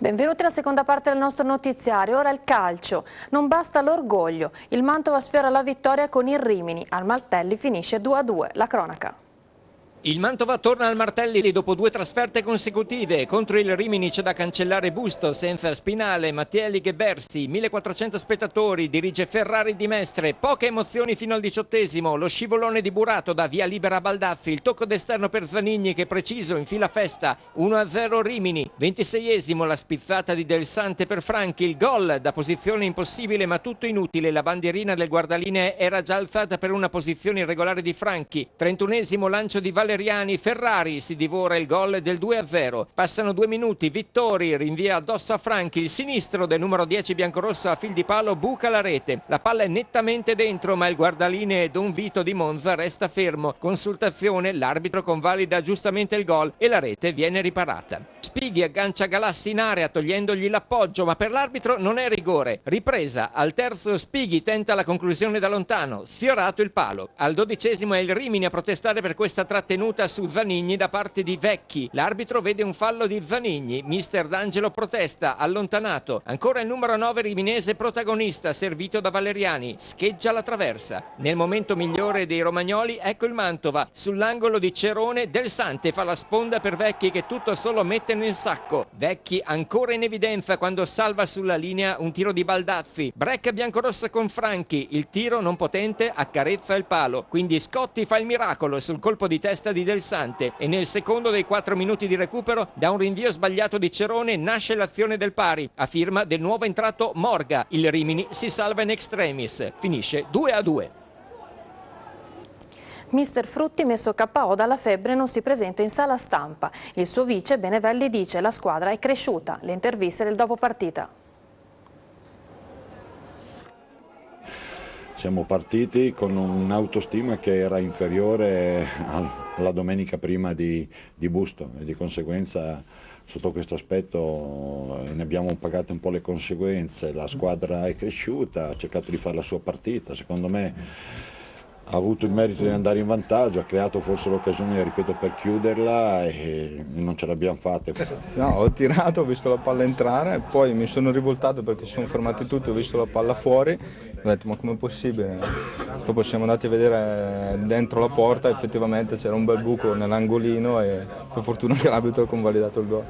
Benvenuti alla seconda parte del nostro notiziario, ora il calcio. Non basta l'orgoglio, il Mantova sfiora la vittoria con il Rimini, al Martelli finisce 2-2, la cronaca. Il Mantova torna al Martelli dopo 2 trasferte consecutive. Contro il Rimini c'è da cancellare Busto, senza Spinale, Mattielli e Bersi, 1400 spettatori, dirige Ferrari di Mestre, poche emozioni fino al 18esimo, lo scivolone di Burato dà via libera a Baldaffi, il tocco d'esterno per Zanigni che preciso infila festa, 1-0 Rimini, 26esimo la spizzata di Del Sante per Franchi, il gol da posizione impossibile ma tutto inutile, la bandierina del guardalinee era già alzata per una posizione irregolare di Franchi, 31esimo lancio di Valeriani, Ferrari si divora il gol del 2-0. Passano 2 minuti, Vittori rinvia addosso a Franchi, il sinistro del numero 10 biancorosso a fil di palo buca la rete. La palla è nettamente dentro ma il guardalinee Don Vito di Monza resta fermo. Consultazione, l'arbitro convalida giustamente il gol e la rete viene riparata. Spighi aggancia Galassi in area togliendogli l'appoggio ma per l'arbitro non è rigore. Ripresa, al terzo Spighi tenta la conclusione da lontano, sfiorato il palo. Al 12esimo è il Rimini a protestare per questa trattenuta su Zanigni da parte di Vecchi. L'arbitro vede un fallo di Zanigni, mister D'Angelo protesta, allontanato. Ancora il numero 9 riminese protagonista, servito da Valeriani, scheggia la traversa. Nel momento migliore dei romagnoli ecco il Mantova, sull'angolo di Cerone Del Sante fa la sponda per Vecchi che tutto solo mette nel sacco. Vecchi ancora in evidenza quando salva sulla linea un tiro di Baldazzi. Breccia biancorossa con Franchi, il tiro non potente accarezza il palo, quindi Scotti fa il miracolo sul colpo di testa di Del Sante e nel secondo dei 4 minuti di recupero da un rinvio sbagliato di Cerone nasce l'azione del pari a firma del nuovo entrato Morga. Il Rimini si salva in extremis, finisce 2-2. Mister Frutti, messo KO dalla febbre, non si presenta in sala stampa. Il suo vice Benevelli dice la squadra è cresciuta. Le interviste del dopo partita. Siamo partiti con un'autostima che era inferiore alla domenica prima di Busto e di conseguenza sotto questo aspetto ne abbiamo pagate un po' le conseguenze. La squadra è cresciuta, ha cercato di fare la sua partita, secondo me ha avuto il merito di andare in vantaggio, ha creato forse l'occasione, ripeto, per chiuderla e non ce l'abbiamo fatta. No, ho tirato, ho visto la palla entrare, poi mi sono rivoltato perché si sono fermati tutti, ho visto la palla fuori, ho detto ma com'è possibile? Dopo siamo andati a vedere dentro la porta, effettivamente c'era un bel buco nell'angolino e per fortuna che l'arbitro ha convalidato il gol.